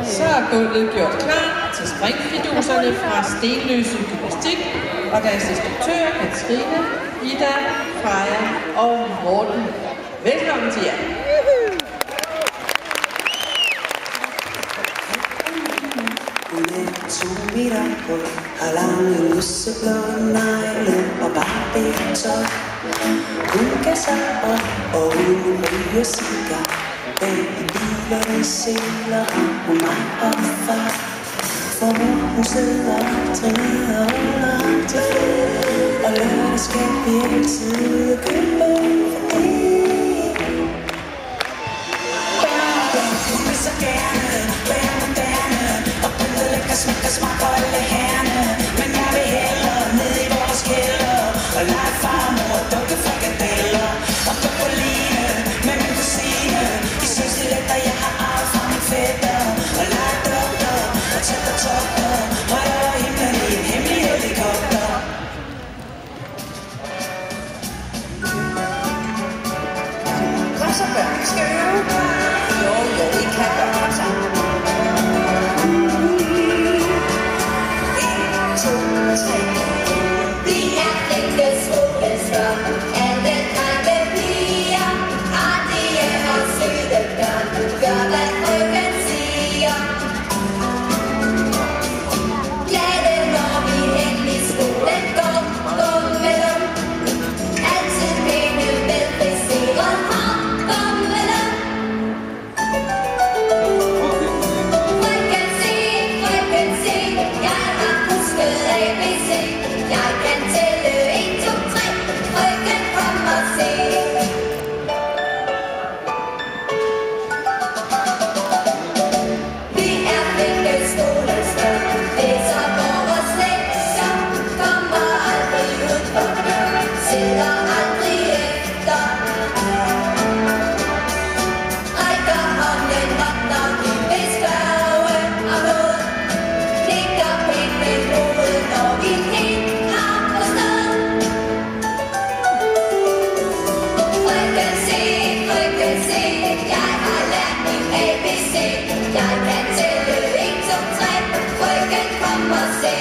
Så er gulvet gjort klar til springfiduserne fra Stenløse Gymnastik, og deres instruktører Katrine, Ida, Freja og Morten. Velkommen til jer. Hun er 2 meter høj, har lange lyseblå negle og barbetøj. Hun gasser op, og hun ryger cigar. Bag bilerne sælger hun mig og far. For hun sidder træner under til fed, og lørdag skal vi altid købe fordi hun vil så gerne være moderne og byde lækker smæk og smag for alle herrene. Men jeg vil hellere ned i vores kælder og lege farmor og dukke frikadeller og gå på line med min kusine. De synes det letter, jeg har arvet fra min fætter og lege doktor og tæt på togter højt over himlen i en hemmelig helikopter. Kom så børn, vi skal øve. Jo, I kan godt komme sammen. 1, 2, 3. Vi er ikke skolestop, alle drenge piger, artige og søde børn, gør hvad frøken siger. Glade når vi hen i skolen går med dem, altid pæne velfriserede har med dem. Frøken se, jeg har husket ABC, jeg kan tælle 1, 2, 3, frøken kom og se. Vi er flinke skolestop, læser vores lektier, kommer aldrig ud for døren, sidder aldrig efter. Rækker hånden op, når vi vil spørge om noget, nikker pænt med hovedet, når vi helt har forstået. Frøken se, jeg har lært min ABC, jeg kan tælle 1, 2, 3, frøken kom og se.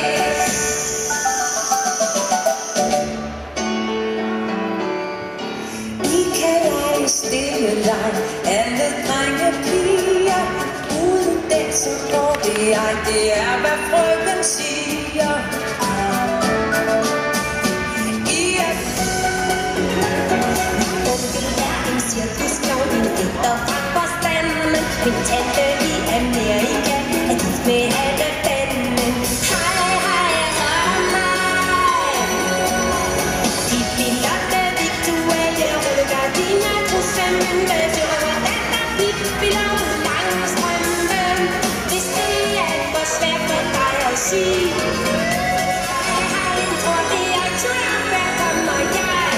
I kan lege stille leg, alle drenge piger. Uden den så går det ej, det er hvad frøken siger. I er Onkel er en cirkusklovn, en digter fra forstanden. Min tante i Amerika er gift med elefanten. Hej, hør mig. De bilotte, virtuelle rullegardiner, trusselen med røver, den er pippiloven langs strømmen. Hvis det er for svært for dig at sige, hej, tror det er klart, hvad kommer jeg?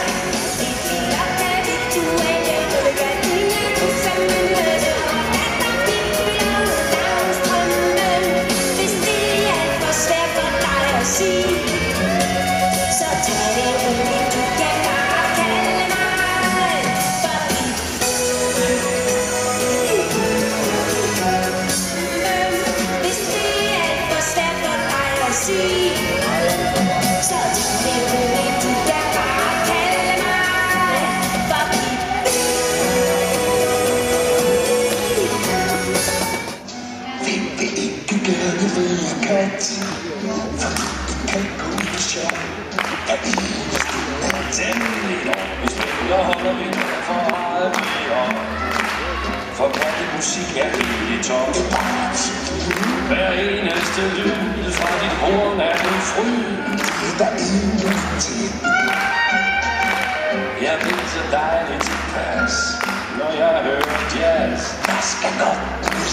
De bilotte, virtuelle rullegardiner, trusselen med røver, den er pippiloven langs strømmen. Hvis det er for svært for dig at sige, så tag det roligt, du kan bare kalde mig for hvis det er for svært for dig at sige, så tag det roligt, du kan bare kalde mig for Hvem vil ikke gerne være kat? Fordi en kat kun er sjov. Er eneste Temmelig dog, hvis spiller holder vi for eget bier. For kattemusik er helt i top. Hver eneste lyd fra dit horn er en fryd. der ingenting. Jeg ved så dejligt tilpas, når jeg hører jazz. Der skal godt blive